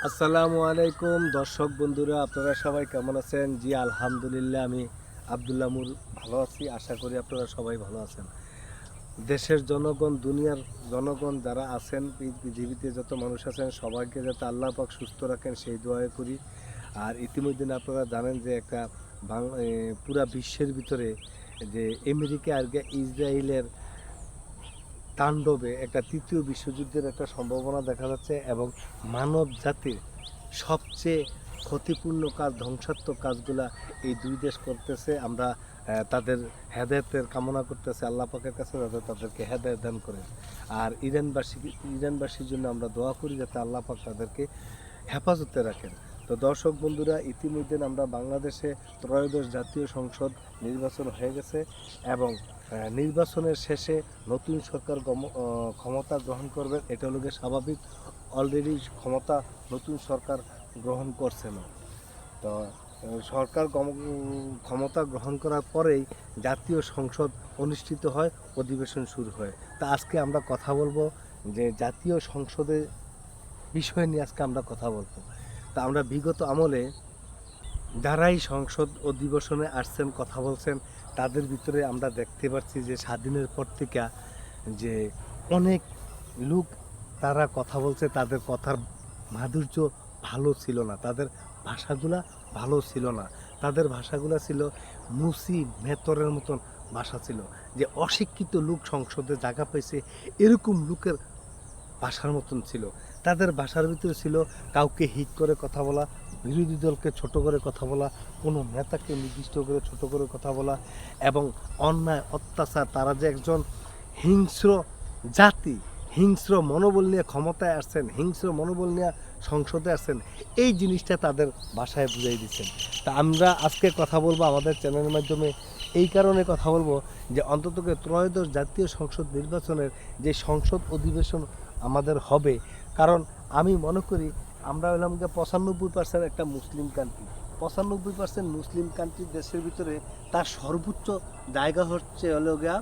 আসসালামু আলাইকুম দর্শক বন্ধুরা, আপনারা সবাই কেমন আছেন? জি আলহামদুলিল্লাহ, আমি আব্দুল্লাহ মুর ভালো আছি। আশা করি আপনারা সবাই ভালো আছেন। দেশের জনগণ, দুনিয়ার জনগণ যারা আছেন, পৃথিবীতে যত মানুষ আছেন সবাইকে যাতে আল্লাহ পাক সুস্থ রাখেন সেই দোয়া করি। আর ইতিমধ্যে আপনারা জানেন যে একটা পুরা বিশ্বের ভিতরে যে আমেরিকা আর ইসরায়েলের তাণ্ডবে একটা তৃতীয় বিশ্বযুদ্ধের একটা সম্ভাবনা দেখা যাচ্ছে এবং মানব জাতির সবচেয়ে ক্ষতিপূর্ণ কাজ, ধ্বংসাত্মক কাজগুলা এই দুই দেশ করতেছে। আমরা তাদের হেদায়েতের কামনা করতেছে আল্লাহ পাকের কাছে, যাতে তাদেরকে হেদায়েত দান করেন। আর ইরানবাসীর জন্য আমরা দোয়া করি যাতে আল্লাহ পাক তাদেরকে হেফাজতে রাখেন। তো দর্শক বন্ধুরা, ইতিমধ্যে আমরা বাংলাদেশে ত্রয়োদশ জাতীয় সংসদ নির্বাচন হয়ে গেছে এবং নির্বাচনের শেষে নতুন সরকার ক্ষমতা গ্রহণ করবেন, এটা হলো স্বাভাবিক। অলরেডি ক্ষমতা নতুন সরকার গ্রহণ করছেন। তো সরকার ক্ষমতা গ্রহণ করার পরেই জাতীয় সংসদ অনুষ্ঠিত হয়, অধিবেশন শুরু হয়। তা আজকে আমরা কথা বলবো যে জাতীয় সংসদের বিষয় নিয়ে আজকে আমরা কথা বলবো। তা আমরা বিগত আমলে যারাই সংসদ অধিবেশনে আসছেন, কথা বলছেন, তাদের ভিতরে আমরা দেখতে পাচ্ছি যে স্বাধীনের পর থেকে যে অনেক লোক তারা কথা বলছে, তাদের কথার মাধুর্য ভালো ছিল না, তাদের ভাষাগুলা ভালো ছিল না, তাদের ভাষাগুলা ছিল মুসি মেতরের মতন ভাষা ছিল। যে অশিক্ষিত লোক সংসদে জায়গা পাইছে এরকম লোকের ভাষার মতন ছিল। তাদের ভাষার ভিতরে ছিল কাউকে হিট করে কথা বলা, বিরোধী দলকে ছোট করে কথা বলা, কোনো নেতাকে নির্দিষ্ট করে ছোট করে কথা বলা এবং অন্যায় অত্যাচার। তারা যে একজন হিংস্র জাতি, হিংস্র মনোবল নিয়ে ক্ষমতায় আসছেন, হিংস্র মনোবল নিয়ে সংসদে আসছেন, এই জিনিসটা তাদের ভাষায় বুঝাই দিচ্ছেন। তা আমরা আজকে কথা বলবো আমাদের চ্যানেলের মাধ্যমে, এই কারণে কথা বলবো যে অন্ততকে ত্রয়োদশ জাতীয় সংসদ নির্বাচনের যে সংসদ অধিবেশন আমাদের হবে, কারণ আমি মনে করি আমরা হলাম যে 95% একটা মুসলিম কান্ট্রি। 95% মুসলিম কান্ট্রি দেশের ভিতরে তার সর্বোচ্চ জায়গা হচ্ছে হলো গিয়া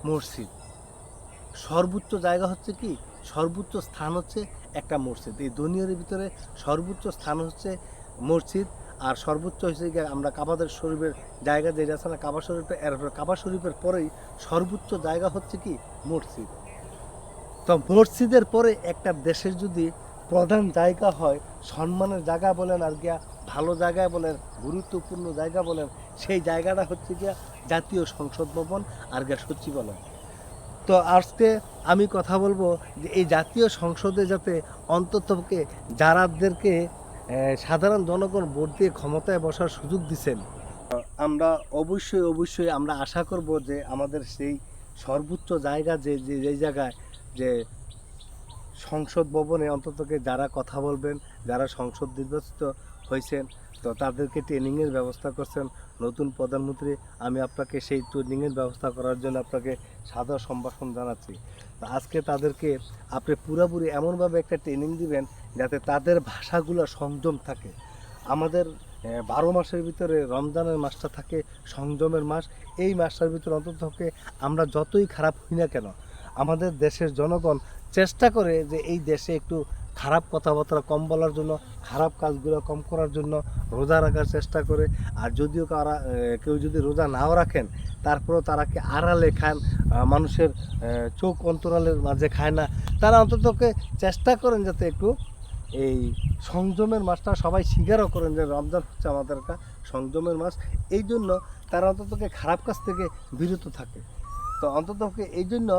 মসজিদ। সর্বোচ্চ জায়গা হচ্ছে কি, সর্বোচ্চ স্থান হচ্ছে একটা মসজিদ। এই দুনিয়ার ভিতরে সর্বোচ্চ স্থান হচ্ছে মসজিদ। আর সর্বোচ্চ হচ্ছে গিয়ে আমরা কাবাদের শরীফের জায়গা যেটা আছে না, কাবা শরীফের, কাবা শরীফের পরেই সর্বোচ্চ জায়গা হচ্ছে কি মসজিদ। তো মসজিদের পরে একটা দেশের যদি প্রধান জায়গা হয়, সম্মানের জায়গা বলেন আর গিয়া ভালো জায়গায় বলেন, গুরুত্বপূর্ণ জায়গা বলেন, সেই জায়গাটা হচ্ছে গিয়া জাতীয় সংসদ ভবন আর গিয়া সচিবালয়। তো আজকে আমি কথা বলবো যে এই জাতীয় সংসদে যাতে অন্ততকে যারাদেরকে সাধারণ জনগণ ভোট দিয়ে ক্ষমতায় বসার সুযোগ দিচ্ছেন, আমরা অবশ্যই আমরা আশা করব যে আমাদের সেই সর্বোচ্চ জায়গা যে জায়গায় যে সংসদ ভবনে অন্ততকে যারা কথা বলবেন, যারা সংসদ নির্বাচিত হয়েছেন, তো তাদেরকে ট্রেনিংয়ের ব্যবস্থা করছেন নতুন প্রধানমন্ত্রী। আমি আপনাকে সেই ট্রেনিংয়ের ব্যবস্থা করার জন্য আপনাকে সাদর সম্ভাষণ জানাচ্ছি। তো আজকে তাদেরকে আপনি পুরোপুরি এমনভাবে একটা ট্রেনিং দিবেন যাতে তাদের ভাষাগুলো সংযম থাকে। আমাদের 12 মাসের ভিতরে রমজানের মাসটা থাকে সংযমের মাস। এই মাসটার ভিতরে অন্ততকে আমরা যতই খারাপ হই না কেন, আমাদের দেশের জনগণ চেষ্টা করে যে এই দেশে একটু খারাপ কথাবার্তা কম বলার জন্য, খারাপ কাজগুলো কম করার জন্য রোজা রাখার চেষ্টা করে। আর যদিও কেউ যদি রোজা নাও রাখেন, তারপরেও তারাকে আড়ালে খান, মানুষের চোখ অন্তরালের মাঝে খায় না। তারা অন্ততকে চেষ্টা করেন যাতে একটু এই সংযমের মাসটা সবাই স্বীকারও করেন যে রমজান হচ্ছে আমাদের একটা সংযমের মাস। এই জন্য তারা অন্ততকে খারাপ কাজ থেকে বিরত থাকে। তো অন্ততকে এই জন্য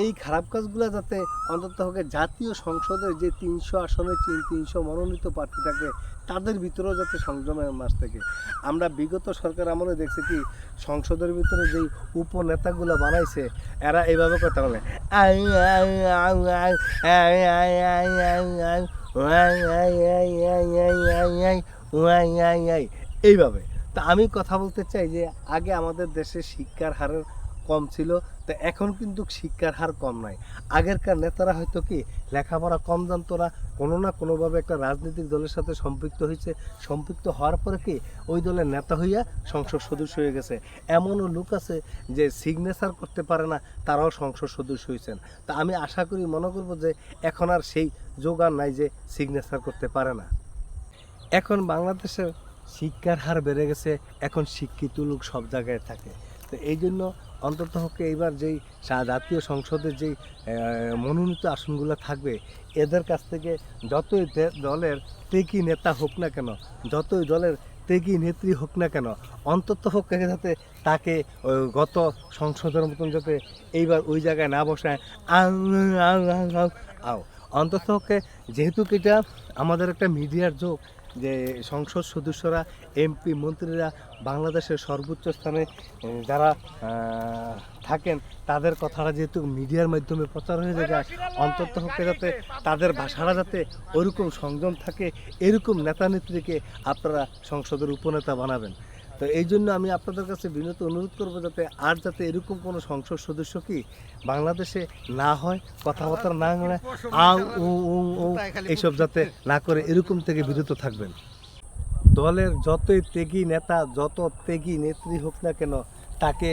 এই খারাপ কাজগুলো যাতে অন্ততকে জাতীয় সংসদের যে 300 আসনে 300 মনোনীত প্রার্থী থাকে, তাদের ভিতরেও যাতে সংযমের মাস থেকে। আমরা বিগত সরকার আমলে দেখছি কি, সংসদের ভিতরে যেই উপনেতাগুলো বানাইছে, এরা এইভাবে কথা বলে এইভাবে। তা আমি কথা বলতে চাই যে আগে আমাদের দেশে শিক্ষার হারের কম ছিল, তো এখন কিন্তু শিক্ষার হার কম নয়। আগেরকার নেতারা হয়তো কি লেখাপড়া কম জানতো না, কোনো না কোনোভাবে একটা রাজনৈতিক দলের সাথে সম্পৃক্ত হয়েছে, সম্পৃক্ত হওয়ার পরে কি ওই দলের নেতা হইয়া সংসদ সদস্য হয়ে গেছে। এমনও লোক আছে যে সিগনেচার করতে পারে না, তারাও সংসদ সদস্য হয়েছেন। তা আমি আশা করি, মনে করব যে এখন আর সেই যোগান নাই যে সিগনেচার করতে পারে না। এখন বাংলাদেশের শিক্ষার হার বেড়ে গেছে, এখন শিক্ষিত লোক সব জায়গায় থাকে। তো এই জন্য অন্তত পক্ষে এইবার যেই জাতীয় সংসদের যেই মনোনীত আসনগুলো থাকবে, এদের কাছ থেকে যতই দলের ত্যাগী নেতা হোক না কেন, যতই দলের ত্যাগী নেত্রী হোক না কেন, অন্তত পক্ষে যাতে তাকে গত সংসদের মতন যাতে এইবার ওই জায়গায় না বসায় আও। অন্তত পক্ষে যেহেতু এটা আমাদের একটা মিডিয়ার যোগ, যে সংসদ সদস্যরা, এমপি, মন্ত্রীরা বাংলাদেশের সর্বোচ্চ স্থানে যারা থাকেন, তাদের কথাটা যেহেতু মিডিয়ার মাধ্যমে প্রচার হয়ে যায়, অন্তত পক্ষে যাতে তাদের ভাষাটা যাতে ওরকম সংযম থাকে, এরকম নেতা নেত্রীকে আপনারা সংসদের উপনেতা বানাবেন। তো এই জন্য আমি আপনাদের কাছে বিনীত অনুরোধ করবো যাতে এরকম কোনো সংসদ সদস্য কি বাংলাদেশে না হয়, কথাবার্তা না হয়, এইসব যাতে না করে, এরকম থেকে বিরত থাকবেন। দলের যতই ত্যাগী নেতা, যত ত্যাগী নেত্রী হোক না কেন, তাকে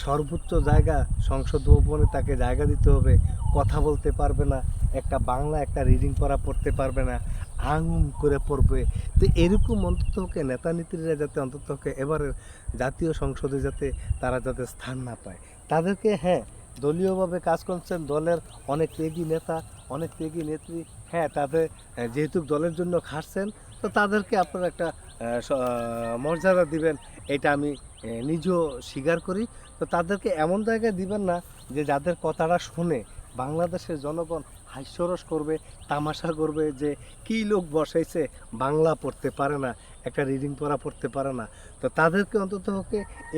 সর্বোচ্চ জায়গা সংসদ ভবনে তাকে জায়গা দিতে হবে। কথা বলতে পারবে না, একটা বাংলা একটা রিডিং পড়া পড়তে পারবে না, করে পড়বে। তো এরকম অন্তত নেতা নেত্রীরা যাতে অন্তত এবারের জাতীয় সংসদে যাতে তারা যাতে স্থান না পায়, তাদেরকে দলীয়ভাবে কাজ করছেন, দলের অনেক ত্যাগী নেতা, অনেক ত্যাগী নেত্রী, তাদের যেহেতু দলের জন্য খাটছেন, তো তাদেরকে আপনারা একটা মর্যাদা দিবেন, এটা আমি নিজেও স্বীকার করি। তো তাদেরকে এমন জায়গায় দিবেন না যে যাদের কথাটা শুনে বাংলাদেশের জনগণ হাস্যরস করবে, তামাশা করবে, যে কী লোক বসাইছে, বাংলা পড়তে পারে না, একটা রিডিং পড়া পড়তে পারে না। তো তাদেরকে অন্তত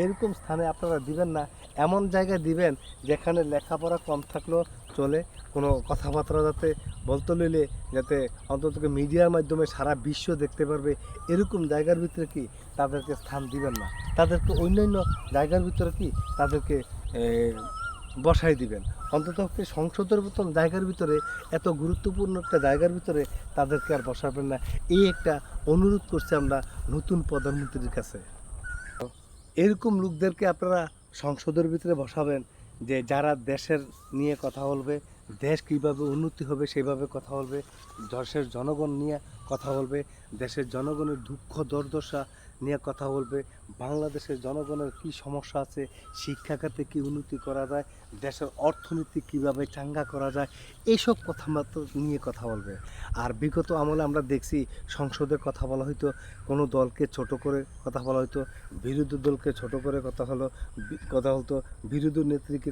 এরকম স্থানে আপনারা দিবেন না, এমন জায়গায় দিবেন যেখানে লেখাপড়া কম থাকলেও চলে, কোনো কথাবার্তা যাতে বলতে লইলে যাতে অন্তত মিডিয়ার মাধ্যমে সারা বিশ্ব দেখতে পারবে, এরকম জায়গার ভিতরে কি তাদেরকে স্থান দিবেন না। তাদেরকে অন্যান্য জায়গার ভিতরে কি তাদেরকে বসাই দিবেন। অন্তত সংসদের মতন জায়গার ভিতরে, এত গুরুত্বপূর্ণ একটা জায়গার ভিতরে তাদেরকে আর বসাবেন না। এই একটা অনুরোধ করছি আমরা নতুন প্রধানমন্ত্রীর কাছে। এরকম লোকদেরকে আপনারা সংসদের ভিতরে বসাবেন, যে যারা দেশের নিয়ে কথা বলবে, দেশ কীভাবে উন্নতি হবে সেইভাবে কথা বলবে, দেশের জনগণ নিয়ে কথা বলবে, দেশের জনগণের দুঃখ দুর্দশা নিয়ে কথা বলবে, বাংলাদেশের জনগণের কি সমস্যা আছে, শিক্ষা খাতে কী উন্নতি করা যায়, দেশের অর্থনীতি কিভাবে চাঙ্গা করা যায়, এইসব কথাবার্তা নিয়ে কথা বলবে। আর বিগত আমলে আমরা দেখছি সংসদে কথা বলা হয়তো কোনো দলকে ছোট করে কথা বলা হয়তো, বিরোধী দলকে ছোট করে কথা হতো, বিরোধী নেত্রীকে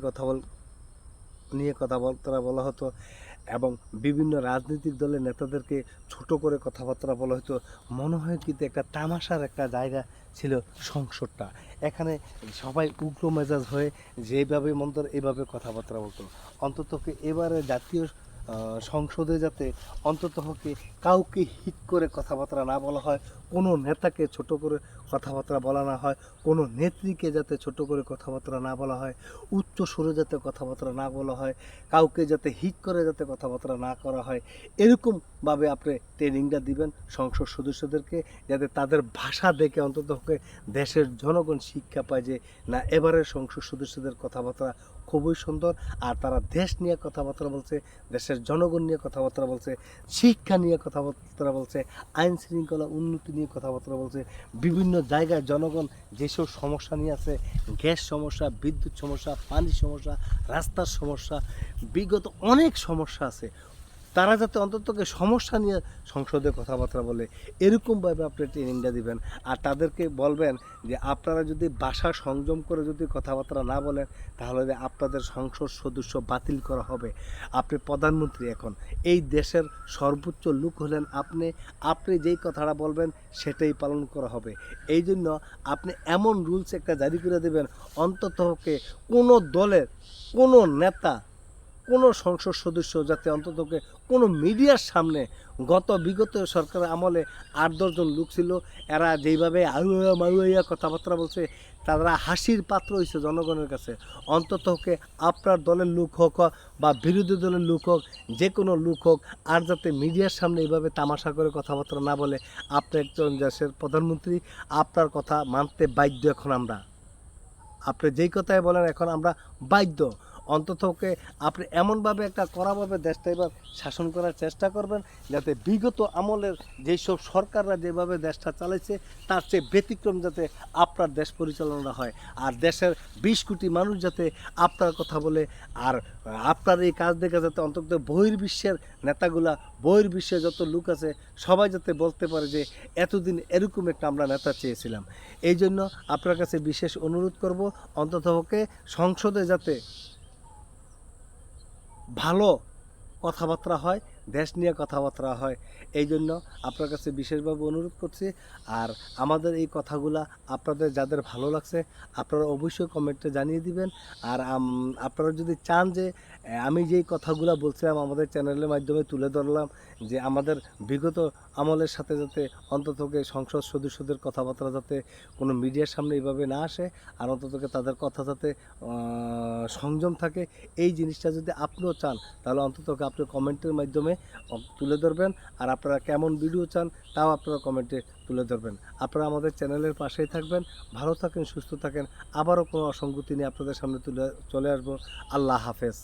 নিয়ে কথাবার্তা বলা হতো, এবং বিভিন্ন রাজনৈতিক দলের নেতাদেরকে ছোট করে কথাবার্তা বলা হতো। মনে হয় কিন্তু একটা তামাশার একটা জায়গা ছিল সংসদটা। এখানে সবাই উগ্র মেজাজ হয়ে যেভাবে মন এইভাবে কথাবার্তা বলতো। অন্তত এবারে জাতীয় সংসদে যাতে অন্তত কাউকে হিট করে কথাবার্তা না বলা হয়, কোনো নেতাকে ছোট করে কথাবার্তা বলা না হয়, কোনো নেত্রীকে যাতে ছোট করে কথাবার্তা না বলা হয়, উচ্চ সুরে যাতে কথাবার্তা না বলা হয়, কাউকে যাতে হিট করে যাতে কথাবার্তা না করা হয়, এরকমভাবে আপনি ট্রেনিংটা দিবেন সংসদ সদস্যদেরকে, যাতে তাদের ভাষা দেখে অন্তত দেশের জনগণ শিক্ষা পায় যে না, এবারের সংসদ সদস্যদের কথাবার্তা খুবই সুন্দর, আর তারা দেশ নিয়ে কথাবার্তা বলছে, দেশের জনগণ নিয়ে কথাবার্তা বলছে, শিক্ষা নিয়ে কথাবার্তা বলছে, আইন শৃঙ্খলা উন্নতি নিয়ে কথাবার্তা বলছে, বিভিন্ন জায়গায় জনগণ যেসব সমস্যা নিয়ে আছে, গ্যাস সমস্যা, বিদ্যুৎ সমস্যা, পানির সমস্যা, রাস্তার সমস্যা, বিগত অনেক সমস্যা আছে, তারা যাতে অন্তত সমস্যা নিয়ে সংসদে কথাবার্তা বলে, এরকমভাবে আপনি ট্রেনিংটা দিবেন। আর তাদেরকে বলবেন যে আপনারা যদি ভাষা সংযম করে যদি কথাবার্তা না বলেন, তাহলে আপনাদের সংসদ সদস্য বাতিল করা হবে। আপনি প্রধানমন্ত্রী, এখন এই দেশের সর্বোচ্চ লোক হলেন আপনি যেই কথাটা বলবেন সেটাই পালন করা হবে। এই জন্য আপনি এমন রুলস একটা জারি করে দেবেন, অন্তত কোনো দলের কোনো নেতা কোনো সংসদ সদস্য যাতে অন্ততকে কোনো মিডিয়ার সামনে বিগত সরকারের আমলে 8-10 জন লোক ছিল, এরা যেইভাবে আউয়া মাউয়া কথাবার্তা বলছে, তারা হাসির পাত্র হয়েছে জনগণের কাছে। অন্ততকে আপনার দলের লোক হোক বা বিরোধী দলের লোক হোক, যে কোনো লোক হোক, আর যাতে মিডিয়ার সামনে এইভাবে তামাশা করে কথাবার্তা না বলে। আপনি একজন দেশের প্রধানমন্ত্রী, আপনার কথা মানতে বাধ্য এখন আমরা। আপনি যেই কথাই বলেন এখন আমরা বাধ্য। অন্ততকে আপনি এমনভাবে একটা কড়াভাবে দেশটা এবার শাসন করার চেষ্টা করবেন, যাতে বিগত আমলের যেসব সরকাররা যেভাবে দেশটা চালাইছে তার চেয়ে ব্যতিক্রম যাতে আপনার দেশ পরিচালনা হয়, আর দেশের 20 কোটি মানুষ যাতে আপনার কথা বলে। আর আপনার এই কাজ দেখে যাতে অন্তত বহির্বিশ্বের নেতাগুলা, বহির্বিশ্বে যত লোক আছে সবাই যাতে বলতে পারে যে এতদিন এরকম একটা আমরা নেতা চেয়েছিলাম। এই জন্য আপনার কাছে বিশেষ অনুরোধ করব, অন্ততপক্ষে সংসদে যাতে ভালো কথাবার্তা হয়, দেশ নিয়ে কথাবার্তা হয়। এই জন্য আপনার কাছে বিশেষভাবে অনুরোধ করছি। আর আমাদের এই কথাগুলা আপনাদের যাদের ভালো লাগছে আপনারা অবশ্যই কমেন্টে জানিয়ে দিবেন। আর আপনারা যদি চান যে আমি যেই কথাগুলা বলছিলাম আমাদের চ্যানেলের মাধ্যমে তুলে ধরলাম, যে আমাদের বিগত আমলের সাথে যাতে অন্ততকে সংসদ সদস্যদের কথাবার্তা যাতে কোনো মিডিয়ার সামনে এইভাবে না আসে, আর অন্ততকে তাদের কথা যাতে সংযম থাকে, এই জিনিসটা যদি আপনিও চান তাহলে অন্ততকে আপনি কমেন্টের মাধ্যমে তুলে ধরবেন। আর আপনারা কেমন ভিডিও চান তাও আপনারা কমেন্টে তুলে ধরবেন। আপনারা আমাদের চ্যানেলের পাশেই থাকবেন। ভালো থাকেন, সুস্থ থাকেন। আবারও কোনো অসঙ্গতি নিয়ে আপনাদের সামনে চলে আসবো। আল্লাহ হাফেজ।